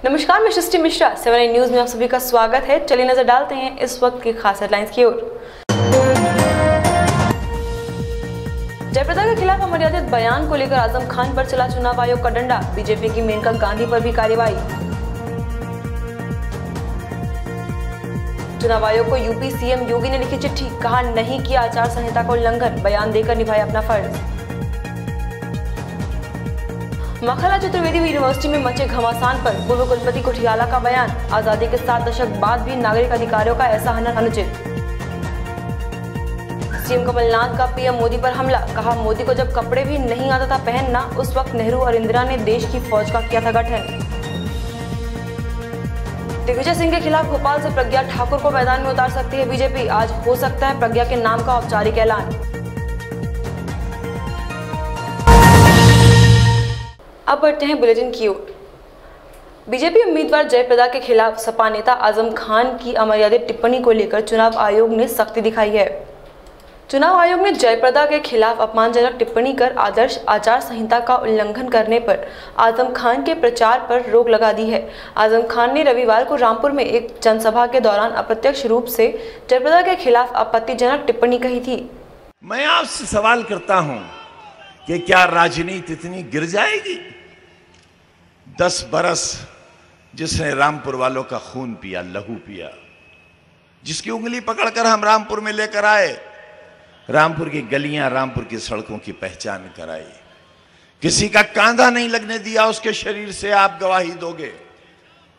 नमस्कार, मैं सृष्टि मिश्रा, 7 न्यूज में आप सभी का स्वागत है। चलिए नजर डालते हैं इस वक्त की खास हेडलाइंस की ओर। जयप्रदा के खिलाफ अमर्यादित बयान को लेकर आजम खान पर चला चुनाव आयोग का डंडा। बीजेपी की मेनका गांधी पर भी कार्रवाई। चुनाव आयोग को यूपी सीएम योगी ने लिखी चिट्ठी, कहा नहीं किया आचार संहिता का उल्लंघन, बयान देकर निभाया अपना फर्ज। मखला चतुर्वेदी यूनिवर्सिटी में मचे घमासान पर पूर्व कुलपति कुठियाला का बयान, आजादी के 7 दशक बाद भी नागरिक अधिकारियों का ऐसा हनन अनुचित। सीएम कमलनाथ का पीएम मोदी पर हमला, कहा मोदी को जब कपड़े भी नहीं आता था पहनना, उस वक्त नेहरू और इंदिरा ने देश की फौज का किया था गठन। दिग्विजय सिंह के खिलाफ भोपाल से प्रज्ञा ठाकुर को मैदान में उतार सकती है बीजेपी, आज हो सकता है प्रज्ञा के नाम का औपचारिक ऐलान। अब बढ़ते हैं बुलेटिन की ओर। बीजेपी उम्मीदवार जयप्रदा के खिलाफ सपा नेता आजम खान की अमर्यादित टिप्पणी को लेकर चुनाव आयोग ने सख्ती दिखाई है। चुनाव आयोग ने जयप्रदा के खिलाफ अपमानजनक टिप्पणी कर आदर्श आचार संहिता का उल्लंघन करने पर आजम खान के प्रचार पर रोक लगा दी है। आजम खान ने रविवार को रामपुर में एक जनसभा के दौरान अप्रत्यक्ष रूप से जयप्रदा के खिलाफ आपत्तिजनक टिप्पणी कही थी। मैं आपसे सवाल करता हूं कि क्या राजनीति इतनी गिर जाएगी? 10 बरस जिसने रामपुर वालों का खून पिया, लहू पिया, जिसकी उंगली पकड़कर हम रामपुर में लेकर आए, रामपुर की गलियां, रामपुर की सड़कों की पहचान कराई, किसी का कांधा नहीं लगने दिया उसके शरीर से, आप गवाही दोगे।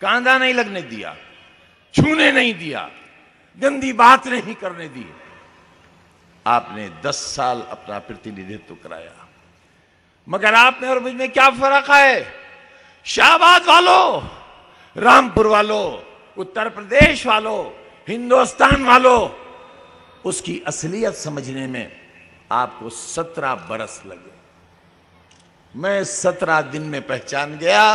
कांधा नहीं लगने दिया, छूने नहीं दिया, गंदी बात नहीं करने दी। आपने 10 साल अपना प्रतिनिधित्व कराया, मगर आप में और मुझ में क्या फर्क है? शाहबाद वालों, रामपुर वालों, उत्तर प्रदेश वालों, हिंदुस्तान वालों, उसकी असलियत समझने में आपको 17 बरस लगे। मैं 17 दिन में पहचान गया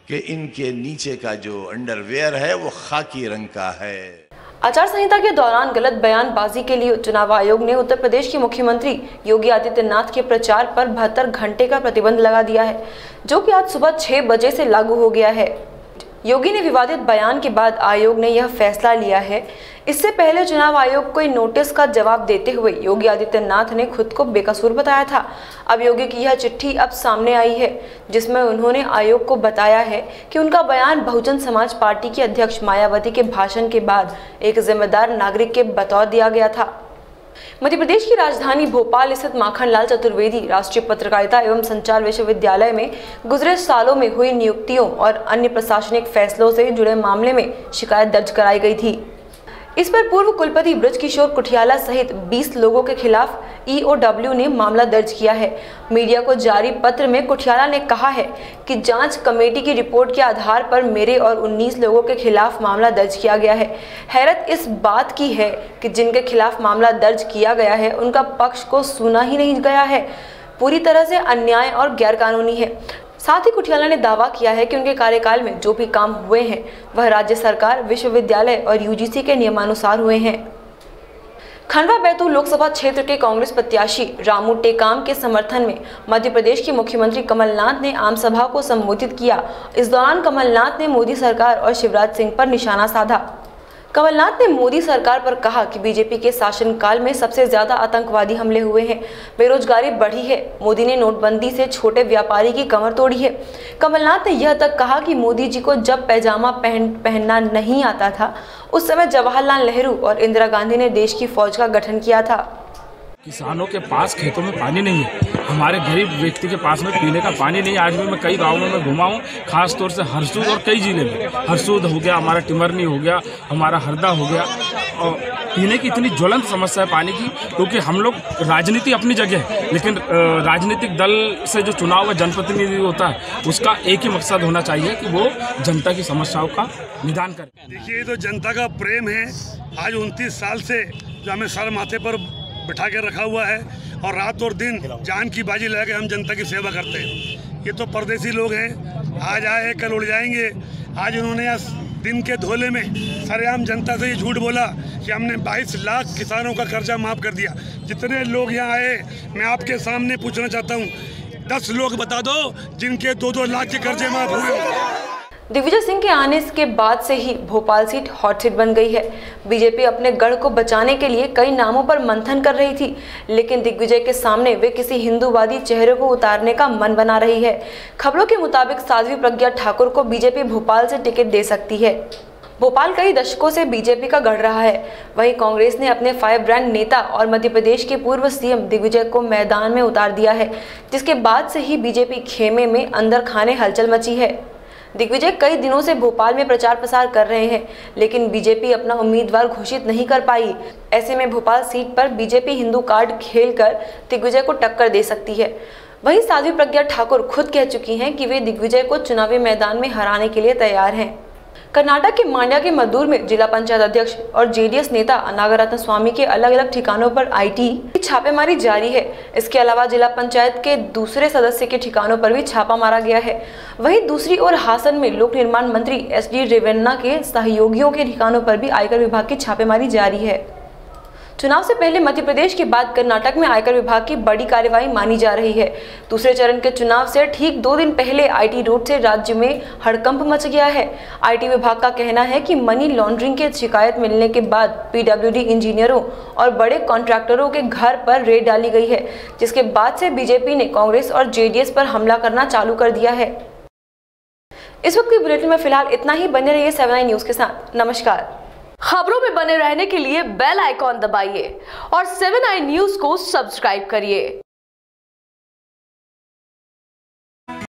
कि इनके नीचे का जो अंडरवेयर है वो खाकी रंग का है। आचार संहिता के दौरान गलत बयानबाजी के लिए चुनाव आयोग ने उत्तर प्रदेश के मुख्यमंत्री योगी आदित्यनाथ के प्रचार पर 72 घंटे का प्रतिबंध लगा दिया है, जो कि आज सुबह 6 बजे से लागू हो गया है। योगी ने विवादित बयान के बाद आयोग ने यह फैसला लिया है। इससे पहले चुनाव आयोग को नोटिस का जवाब देते हुए योगी आदित्यनाथ ने खुद को बेकसूर बताया था। अब योगी की यह चिट्ठी अब सामने आई है, जिसमें उन्होंने आयोग को बताया है कि उनका बयान बहुजन समाज पार्टी की अध्यक्ष मायावती के भाषण के बाद एक जिम्मेदार नागरिक के बतौर दिया गया था। मध्य प्रदेश की राजधानी भोपाल स्थित माखनलाल चतुर्वेदी राष्ट्रीय पत्रकारिता एवं संचार विश्वविद्यालय में गुजरे सालों में हुई नियुक्तियों और अन्य प्रशासनिक फैसलों से जुड़े मामले में शिकायत दर्ज कराई गई थी। इस पर पूर्व कुलपति बृजकिशोर कुठियाला सहित 20 लोगों के खिलाफ EOW ने मामला दर्ज किया है। मीडिया को जारी पत्र में कुठियाला ने कहा है कि जांच कमेटी की रिपोर्ट के आधार पर मेरे और 19 लोगों के खिलाफ मामला दर्ज किया गया है। हैरत इस बात की है कि जिनके खिलाफ मामला दर्ज किया गया है उनका पक्ष को सुना ही नहीं गया है। पूरी तरह से अन्याय और गैरकानूनी है। साथ ही कुठियाला ने दावा किया है कि उनके कार्यकाल में जो भी काम हुए हैं वह राज्य सरकार, विश्वविद्यालय और UGC के नियमानुसार हुए हैं। खंडवा बैतूल लोकसभा क्षेत्र के कांग्रेस प्रत्याशी रामू टेकाम के समर्थन में मध्य प्रदेश के मुख्यमंत्री कमलनाथ ने आम सभा को संबोधित किया। इस दौरान कमलनाथ ने मोदी सरकार और शिवराज सिंह पर निशाना साधा। कमलनाथ ने मोदी सरकार पर कहा कि बीजेपी के शासनकाल में सबसे ज्यादा आतंकवादी हमले हुए हैं, बेरोजगारी बढ़ी है, मोदी ने नोटबंदी से छोटे व्यापारी की कमर तोड़ी है। कमलनाथ ने यह तक कहा कि मोदी जी को जब पैजामा पहनना नहीं आता था, उस समय जवाहरलाल नेहरू और इंदिरा गांधी ने देश की फौज का गठन किया था। किसानों के पास खेतों में पानी नहीं है, हमारे गरीब व्यक्ति के पास में पीने का पानी नहीं है। आज भी मैं कई गाँवों में घुमा हूँ, खास तौर से हरसूद और कई जिले में। हरसूद हो गया, हमारा टिमरनी हो गया, हमारा हरदा हो गया, और पीने की इतनी ज्वलंत समस्या है पानी की। क्योंकि हम लोग राजनीति अपनी जगह है, लेकिन राजनीतिक दल से जो चुनाव में जनप्रतिनिधि होता है उसका एक ही मकसद होना चाहिए कि वो जनता की समस्याओं का निदान करे। देखिए, ये तो जनता का प्रेम है। आज 29 साल से जो हमें सर माथे पर बिठा के रखा हुआ है और रात और दिन जान की बाजी लगा के हम जनता की सेवा करते हैं। ये तो परदेसी लोग हैं, आज आए कल उड़ जाएंगे। आज उन्होंने दिन के धोले में सरेआम जनता से ये झूठ बोला कि हमने 22 लाख किसानों का कर्जा माफ़ कर दिया। जितने लोग यहाँ आए, मैं आपके सामने पूछना चाहता हूँ, 10 लोग बता दो जिनके 2-2 लाख के कर्जे माफ़ हुए। दिग्विजय सिंह के आने के बाद से ही भोपाल सीट हॉट सीट बन गई है। बीजेपी अपने गढ़ को बचाने के लिए कई नामों पर मंथन कर रही थी, लेकिन दिग्विजय के सामने वे किसी हिंदूवादी चेहरे को उतारने का मन बना रही है। खबरों के मुताबिक साध्वी प्रज्ञा ठाकुर को बीजेपी भोपाल से टिकट दे सकती है। भोपाल कई दशकों से बीजेपी का गढ़ रहा है। वहीं कांग्रेस ने अपने फायर ब्रांड नेता और मध्य प्रदेश के पूर्व सीएम दिग्विजय को मैदान में उतार दिया है, जिसके बाद से ही बीजेपी खेमे में अंदर खाने हलचल मची है। दिग्विजय कई दिनों से भोपाल में प्रचार प्रसार कर रहे हैं, लेकिन बीजेपी अपना उम्मीदवार घोषित नहीं कर पाई। ऐसे में भोपाल सीट पर बीजेपी हिंदू कार्ड खेलकर दिग्विजय को टक्कर दे सकती है। वहीं साध्वी प्रज्ञा ठाकुर खुद कह चुकी हैं कि वे दिग्विजय को चुनावी मैदान में हराने के लिए तैयार हैं। कर्नाटक के मांड्या के मद्दूर में जिला पंचायत अध्यक्ष और जेडीएस नेता नागरत्न स्वामी के अलग अलग ठिकानों पर आईटी की छापेमारी जारी है। इसके अलावा जिला पंचायत के दूसरे सदस्य के ठिकानों पर भी छापा मारा गया है। वहीं दूसरी ओर हासन में लोक निर्माण मंत्री SD रेवन्ना के सहयोगियों के ठिकानों पर भी आयकर विभाग की छापेमारी जारी है। चुनाव से पहले मध्य प्रदेश के बाद कर्नाटक में आयकर विभाग की बड़ी कार्रवाई मानी जा रही है। दूसरे चरण के चुनाव से ठीक 2 दिन पहले आईटी रोड से राज्य में हड़कंप मच गया है। आईटी विभाग का कहना है कि मनी लॉन्ड्रिंग की शिकायत मिलने के बाद पीडब्ल्यूडी इंजीनियरों और बड़े कॉन्ट्रैक्टरों के घर पर रेड डाली गई है, जिसके बाद से बीजेपी ने कांग्रेस और जेडीएस पर हमला करना चालू कर दिया है। इस वक्त की बुलेटिन में फिलहाल इतना ही। बने रहिए 7i न्यूज के साथ। नमस्कार। खबरों में बने रहने के लिए बेल आइकॉन दबाइए और 7i न्यूज को सब्सक्राइब करिए।